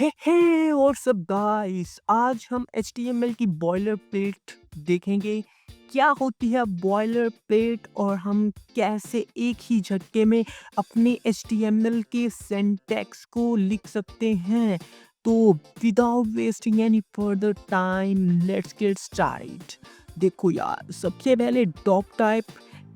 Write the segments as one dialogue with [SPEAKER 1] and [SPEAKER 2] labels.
[SPEAKER 1] हे और सब गाइस, आज हम HTML की बॉयलर प्लेट देखेंगे। क्या होती है बॉयलर प्लेट और हम कैसे एक ही झटके में अपने HTML के सिंटैक्स को लिख सकते हैं। तो without wasting any further time let's get started. देखो यार, सबसे पहले doctype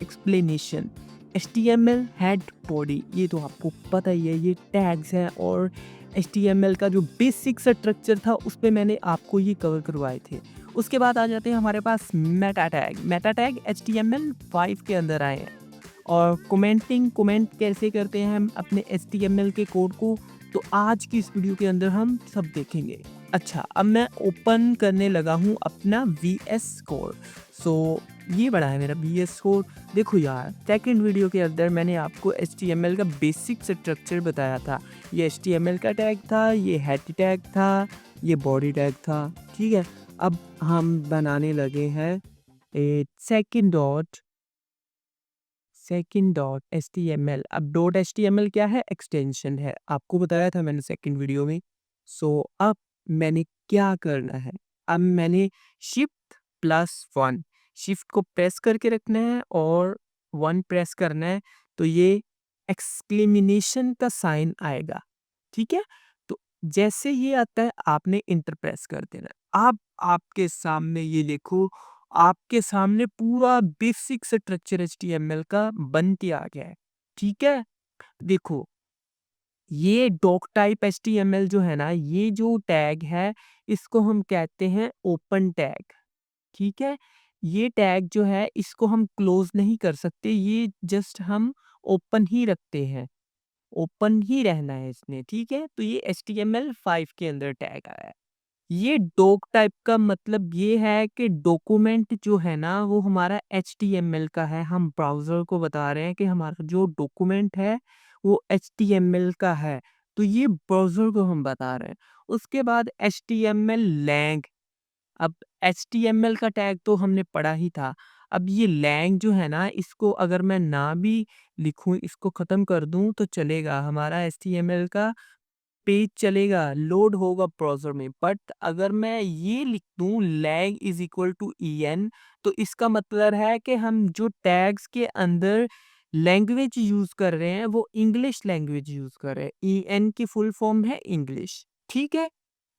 [SPEAKER 1] explanation. HTML head body, ये तो आपको पता ही है, ये टैग्स हैं और HTML का जो बेसिक स्ट्रक्चर था उस पे मैंने आपको ये कवर करवाए थे। उसके बाद आ जाते हैं हमारे पास meta tag. Meta tag HTML5 के अंदर आए हैं। और कमेंट कैसे करते हैं हम अपने HTML के कोड को, तो आज की इस वीडियो के अंदर हम सब देखेंगे। अच्छा, अब मैं ओपन करने लगा हूँ अपना VS कोड। सो ये बड़ा है मेरा VS कोड। देखो यार, सेकंड वीडियो के अंदर मैंने आपको HTML का बेसिक स्ट्रक्चर बताया था। ये HTML का टैग था, ये हेड टैग था, ये बॉडी टैग था। ठीक है, अब हम बनाने लगे हैं ए सेकंड डॉट HTML। अब डॉट HTML क्या है? एक्सटेंशन है, आपको बताया था मैंने सेकंड वीडियो में। अब मैंने क्या करना है, अब मैंने शिफ्ट+1, शिफ्ट को प्रेस करके रखना है और 1 प्रेस करना है, तो ये एक्सक्लेमेशन का साइन आएगा। ठीक है, तो जैसे ये आता है आपने इंटर प्रेस कर देना है। अब आपके सामने ये देखो, आपके सामने पूरा बेसिक स्ट्रक्चर HTML का बन के आ गया है। ठीक है, देखो ये डॉक टाइप HTML जो है ना, ये जो टैग है इसको हम कहते हैं ओपन टैग। ठीक है, ये टैग जो है इसको हम क्लोज नहीं कर सकते, ये जस्ट हम ओपन ही रखते हैं, ओपन ही रहना है इसने। ठीक है, तो ये HTML5 के अंदर टैग आया है। ये डॉक टाइप का मतलब ये है कि डॉक्यूमेंट जो है ना वो हमारा HTML का है। हम ब्राउज़र को बता रहे हैं कि हमारा जो डॉक्यूमेंट है वो HTML का है। तो ये ब्राउज़र को हम बता रहे हैं। उसके बाद HTML लैंग। अब HTML का टैग तो हमने पढ़ा ही था। अब ये लैंग जो है ना, इसको अगर मैं ना भी लिखूँ, इसको ख़त्म कर दूँ तो चलेगा। हमारा HTML का पेज चलेगा, लोड होगा ब्राउज़र में। बट अगर मैं ये लिख दूँ lag is equal to EN, तो इसका मतलब है कि हम जो टैग्स के अंदर लैंग्वेज यूज़ कर रहे हैं वो इंग्लिश लैंग्वेज यूज़ कर रहे हैं। EN की फुल फॉर्म है इंग्लिश। ठीक है?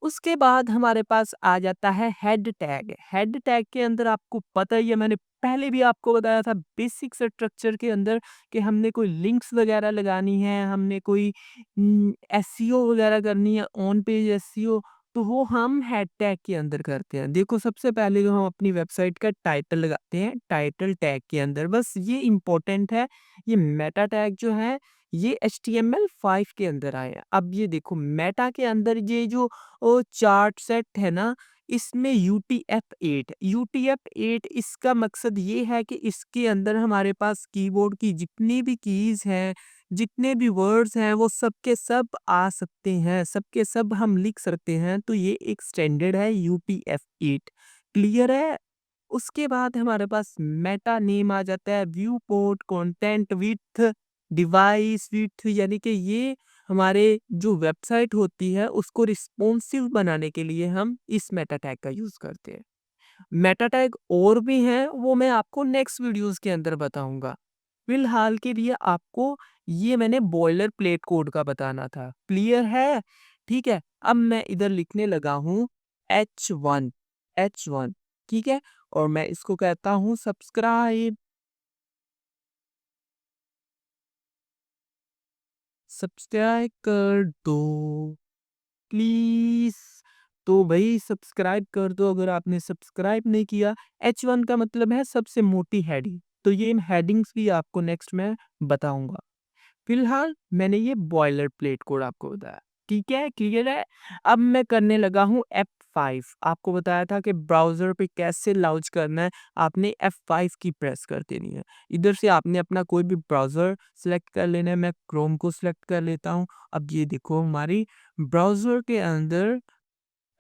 [SPEAKER 1] उसके बाद हमारे पास आ जाता है हेड टैग। हेड टैग के अंदर आपको पता ही है, मैंने पहले भी आपको बताया था बेसिक स्ट्रक्चर के अंदर, कि हमने कोई लिंक्स वगैरह लगानी है, हमने कोई एसईओ वगैरह करनी है, ऑन पेज एसईओ, तो वो हम हेड टैग के अंदर करते हैं। देखो, सबसे पहले तो हम अपनी वेबसाइट का टाइटल लगाते हैं टाइटल टैग के अंदर, बस ये इम्पोर्टेंट है। ये मेटा टैग जो है ये HTML5 के अंदर आए हैं। अब ये देखो, मेटा के अंदर ये जो चार्ट सेट है ना, इसमें UTF-8 इसका मकसद ये है कि इसके अंदर हमारे पास कीबोर्ड की जितनी भी कीज हैं, जितने भी वर्ड्स हैं, वो सब के सब आ सकते हैं, सब के सब हम लिख सकते हैं। तो ये एक स्टैंडर्ड है UTF-8। क्लियर है? उसके बाद हमारे पास मेटा नेम आ जाता है, view port, content width, device width, यानी कि ये हमारे जो वेबसाइट होती है उसको रिस्पॉन्सिव बनाने के लिए हम इस मेटा टैग का यूज़ करते हैं। मेटा टैग और भी हैं, वो मैं आपको नेक्स्ट वीडियोस के अंदर बताऊंगा। फिलहाल के लिए आपको ये मैंने बॉयलर प्लेट कोड का बताना था। क्लियर है? ठीक है, अब मैं इधर लिखने लगा हूँ H1। ठीक है, और मैं इसको कहता हूँ सब्सक्राइब। सब्सक्राइब कर दो प्लीज। तो भाई सब्सक्राइब कर दो अगर आपने सब्सक्राइब नहीं किया। H1 का मतलब है सबसे मोटी हेडिंग, तो ये हेडिंग्स भी आपको नेक्स्ट में बताऊंगा। फिलहाल मैंने ये बॉयलर प्लेट कोड आपको बताया। ठीक है, क्लियर है? अब मैं करने लगा हूँ F5। आपको बताया था कि ब्राउज़र पे कैसे लॉन्च करना है, आपने F5 की प्रेस कर देनी है। इधर से आपने अपना कोई भी ब्राउज़र सेलेक्ट कर लेना है, मैं क्रोम को सेलेक्ट कर लेता हूँ। अब ये देखो, हमारी ब्राउज़र के अंदर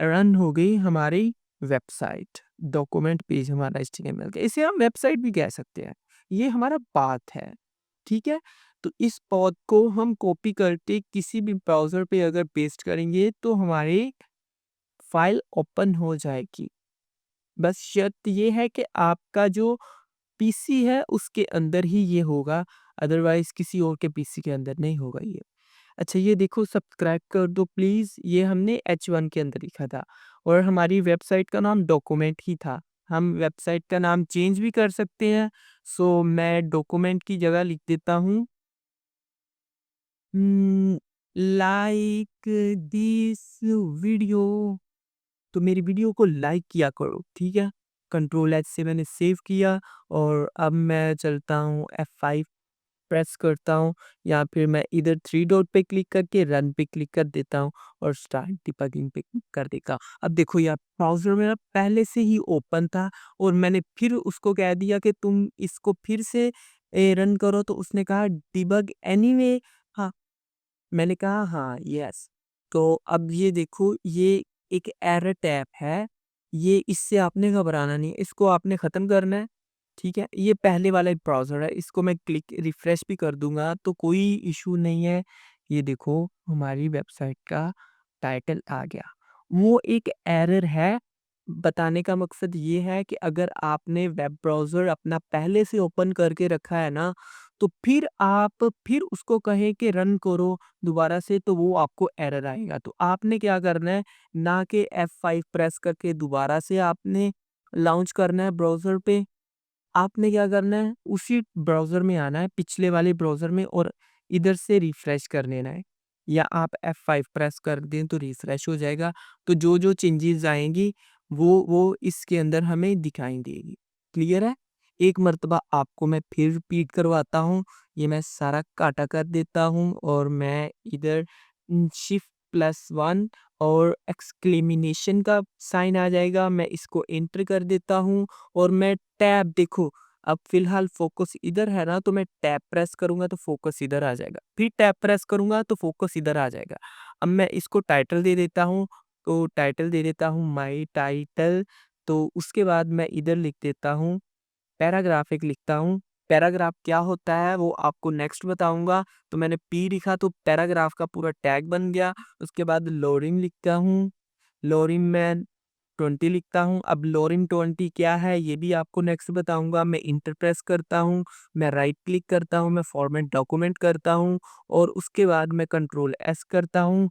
[SPEAKER 1] रन हो गई हमारी वेबसाइट, डॉक्यूमेंट पेज हमारा HTML का, इसे हम वेबसाइट भी कह सकते हैं। ये हमारा पाथ है। ठीक है, तो इस पॉथ को हम कॉपी करके किसी भी ब्राउज़र पे अगर पेस्ट करेंगे तो हमारी फ़ाइल ओपन हो जाएगी। बस शर्त ये है कि आपका जो पीसी है उसके अंदर ही ये होगा, अदरवाइज़ किसी और के पीसी के अंदर नहीं होगा ये। अच्छा ये देखो सब्सक्राइब कर दो प्लीज़, ये हमने H1 के अंदर लिखा था और हमारी वेबसाइट का नाम डॉक्यूमेंट ही था। हम वेबसाइट का नाम चेंज भी कर सकते हैं, सो मैं डॉक्यूमेंट की जगह लिख देता हूँ लाइक दिस वीडियो। तो मेरी वीडियो को लाइक किया करो, ठीक है? कंट्रोल एच से मैंने सेव किया और अब मैं चलता हूँ F5 प्रेस करता हूँ या फिर मैं इधर 3 डॉट पे क्लिक करके रन पे क्लिक कर देता हूँ और स्टार्ट डिबगिंग पे क्लिक कर देता हूँ। अब देखो यार ब्राउज़र मेरा पहले से ही ओपन था और मैंने फिर उसको कह दिया कि तुम इसको फिर से रन करो तो उसने कहा डिबग एनीवे। हाँ, मैंने कहा हाँ, यस। तो अब ये देखो ये एक एरर टैब है, ये इससे आपने घबराना नहीं है, इसको आपने ख़त्म करना है, ठीक है? ये पहले वाला ब्राउज़र है, इसको मैं क्लिक रिफ्रेश भी कर दूँगा तो कोई इश्यू नहीं है। ये देखो हमारी वेबसाइट का टाइटल आ गया। वो एक एरर है, बताने का मकसद ये है कि अगर आपने वेब ब्राउज़र अपना पहले से ओपन करके रखा है ना, तो फिर आप फिर उसको कहें कि रन करो दोबारा से तो वो आपको एरर आएगा। तो आपने क्या करना है, ना कि F5 प्रेस करके दोबारा से आपने लॉन्च करना है ब्राउज़र पे, आपने क्या करना है, उसी ब्राउज़र में आना है, पिछले वाले ब्राउज़र में और इधर से रिफ्रेश कर लेना है या आप F5 प्रेस कर दें तो रिफ्रेश हो जाएगा। तो जो-जो चेंजेज़ आएँगी वो इसके अंदर हमें दिखाई देगी। क्लियर है? एक मर्तबा आपको मैं फिर रिपीट करवाता हूँ, ये मैं सारा काटा कर देता हूँ और मैं इधर शिफ्ट +1 और एक्सक्लेमेशन का साइन आ जाएगा, मैं इसको एंटर कर देता हूँ और मैं टैब देखो, अब फ़िलहाल फ़ोकस इधर है ना, तो मैं टैब प्रेस करूँगा तो फ़ोकस इधर आ जाएगा। फिर टैब प्रेस करूँगा तो फ़ोकस इधर आ जाएगा। अब मैं इसको टाइटल दे देता हूँ, तो टाइटल दे देता हूँ माय टाइटल, तो उसके बाद मैं इधर लिख देता हूँ पैराग्राफ एक लिखता हूँ। पैराग्राफ क्या होता है वो आपको नेक्स्ट बताऊँगा। तो मैंने पी लिखा तो पैराग्राफ का पूरा टैग बन गया। उसके बाद लोरिन लिखता हूँ, लोरिन मैं 20 लिखता हूँ। अब लोरिन 20 क्या है ये भी आपको नेक्स्ट बताऊँगा। मैं इंटर प्रेस करता हूँ, मैं राइट क्लिक करता हूँ, मैं फॉर्मेट डॉक्यूमेंट करता हूँ और उसके बाद मैं कंट्रोल एस करता हूँ।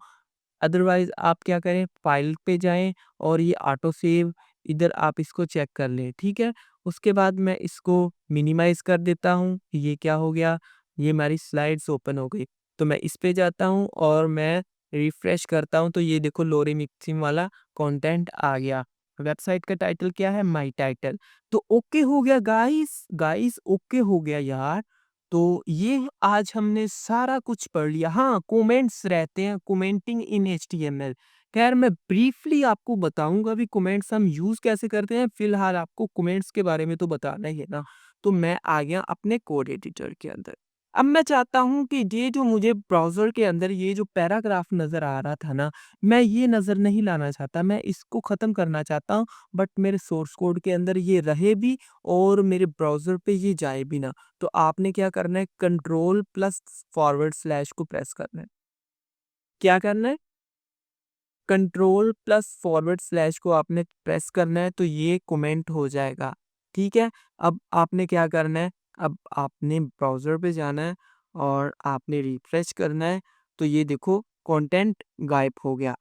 [SPEAKER 1] अदरवाइज़ आप क्या करें फ़ाइल पे जाएँ और ये ऑटो सेव इधर आप इसको चेक कर लें, ठीक है? उसके बाद मैं इसको मिनिमाइज़ कर देता हूँ, ये क्या हो गया? ये हमारी स्लाइड्स ओपन हो गई। तो मैं इस पे जाता हूँ और मैं रिफ्रेश करता हूँ तो ये देखो लोरी मिक्सिंग वाला कंटेंट आ गया। वेबसाइट का टाइटल क्या है? My title. तो ओके हो गया गाइस ओके हो गया यार। तो ये आज हमने सारा कुछ पढ़ लिया। हाँ, कमेंट्स रहते हैं, कमेंटिंग इन एचटीएमएल। खैर मैं ब्रीफली आपको बताऊँगा भी कमेंट्स हम यूज़ कैसे करते हैं, फिलहाल आपको कमेंट्स के बारे में तो बताना ही है ना। तो मैं आ गया अपने कोड एडिटर के अंदर। अब मैं चाहता हूँ कि ये जो मुझे ब्राउज़र के अंदर ये जो पैराग्राफ नज़र आ रहा था ना, मैं ये नज़र नहीं लाना चाहता, मैं इसको ख़त्म करना चाहता हूँ, बट मेरे सोर्स कोड के अंदर ये रहे भी और मेरे ब्राउज़र पे ये जाए भी ना। तो आपने क्या करना है कंट्रोल प्लस फॉरवर्ड स्लैश को प्रेस करना है। क्या करना है? कंट्रोल प्लस फॉरवर्ड स्लैश को आपने प्रेस करना है तो ये कमेंट हो जाएगा। ठीक है? अब आपने क्या करना है? अब आपने ब्राउज़र पे जाना है और आपने रिफ्रेश करना है तो ये देखो कंटेंट गायब हो गया।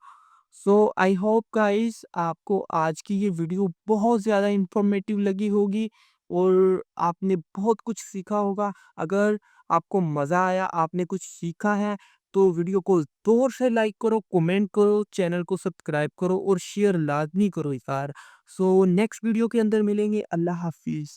[SPEAKER 1] सो आई होप गाइस आपको आज की ये वीडियो बहुत ज़्यादा इन्फॉर्मेटिव लगी होगी और आपने बहुत कुछ सीखा होगा। अगर आपको मज़ा आया, आपने कुछ सीखा है, तो वीडियो को ज़ोर से लाइक करो, कमेंट करो, चैनल को सब्सक्राइब करो और शेयर लाज़मी करो यार। सो नेक्स्ट वीडियो के अंदर मिलेंगे। अल्लाह हाफ़िज़।